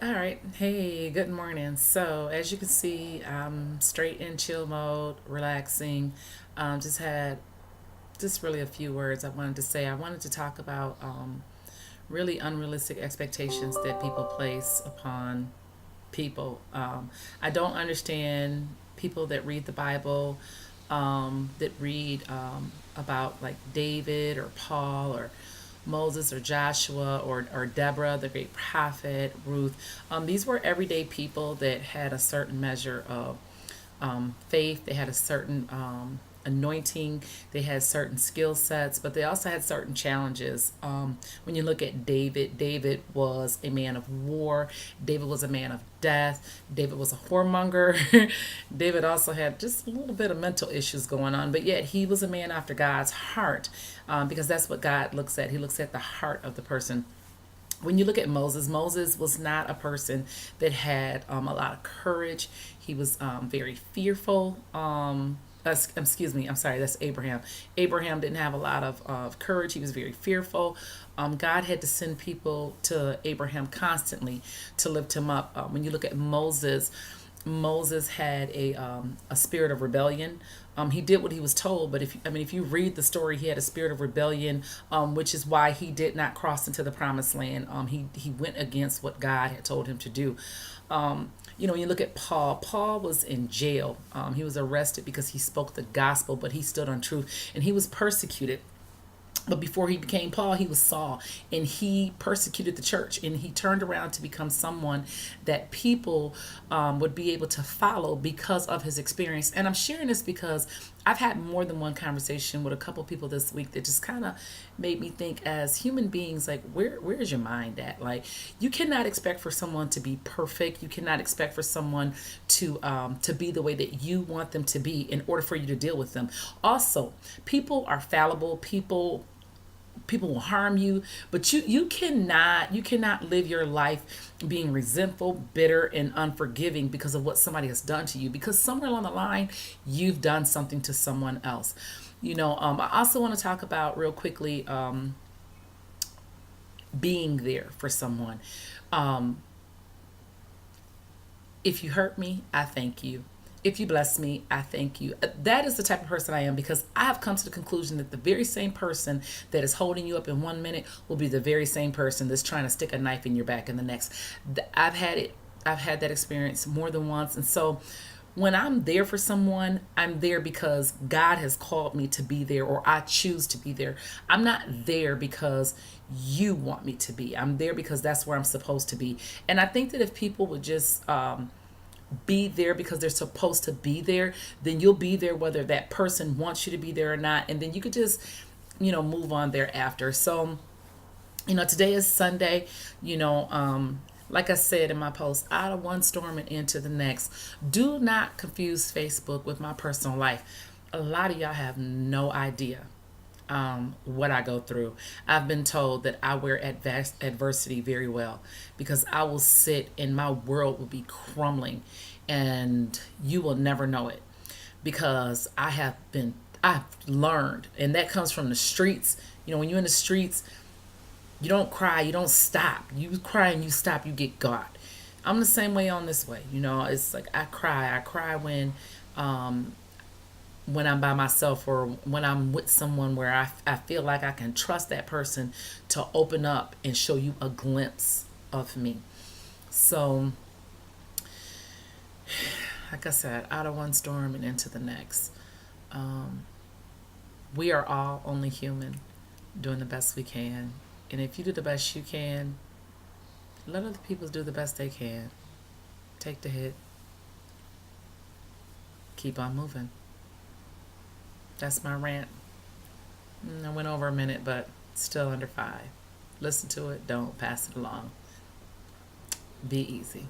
All right. Hey, good morning. So, as you can see, I'm straight in chill mode, relaxing. Just had just really a few words I wanted to say. I wanted to talk about really unrealistic expectations that people place upon people. I don't understand people that read the Bible, that read about like David or Paul or Moses or Joshua or Deborah, the great prophet, Ruth. These were everyday people that had a certain measure of faith. They had a certain anointing. They had certain skill sets, but they also had certain challenges. When you look at David, David was a man of war. David was a man of death. David was a whoremonger. David also had just a little bit of mental issues going on, but yet he was a man after God's heart, because that's what God looks at. He looks at the heart of the person. When you look at Moses, Moses was not a person that had a lot of courage. He was very fearful. Excuse me, I'm sorry, that's Abraham. Abraham didn't have a lot of courage. He was very fearful. God had to send people to Abraham constantly to lift him up. When you look at Moses, Moses had a spirit of rebellion. He did what he was told, but if you read the story, he had a spirit of rebellion, which is why he did not cross into the promised land. He went against what God had told him to do. When you look at Paul, Paul was in jail. He was arrested because he spoke the gospel, but he stood on truth, and he was persecuted. But before he became Paul, he was Saul, and he persecuted the church, and he turned around to become someone that people would be able to follow because of his experience. And I'm sharing this because I've had more than one conversation with a couple people this week that just kind of made me think, as human beings, like where is your mind at? Like, you cannot expect for someone to be perfect. You cannot expect for someone to be the way that you want them to be in order for you to deal with them. Also, people are fallible. People will harm you, but you cannot live your life being resentful, bitter, and unforgiving because of what somebody has done to you, because somewhere along the line you've done something to someone else. I also want to talk about real quickly, being there for someone. um, If you hurt me, I thank you. If you bless me, I thank you. That is the type of person I am, because I have come to the conclusion that the very same person that is holding you up in 1 minute will be the very same person that's trying to stick a knife in your back in the next. I've had it. I've had that experience more than once. And so when I'm there for someone, I'm there because God has called me to be there, or I choose to be there. I'm not there because you want me to be. I'm there because that's where I'm supposed to be. And I think that if people would just be there because they're supposed to be there, then you'll be there whether that person wants you to be there or not. And then you could just, move on thereafter. So, today is Sunday. Like I said in my post, out of one storm and into the next. Do not confuse Facebook with my personal life. A lot of y'all have no idea what I go through. I've been told that I wear adversity very well, because I will sit and my world will be crumbling and you will never know it, because I've learned, and that comes from the streets. When you're in the streets, you don't cry, you don't stop. You cry and you stop, you get God. I'm the same way on this way. It's like I cry. I cry when I'm by myself, or when I'm with someone where I feel like I can trust that person to open up and show you a glimpse of me. So, like I said, out of one storm and into the next. We are all only human, doing the best we can. And if you do the best you can, let other people do the best they can. Take the hit, keep on moving. That's my rant. I went over a minute, but still under 5. Listen to it, don't pass it along. Be easy.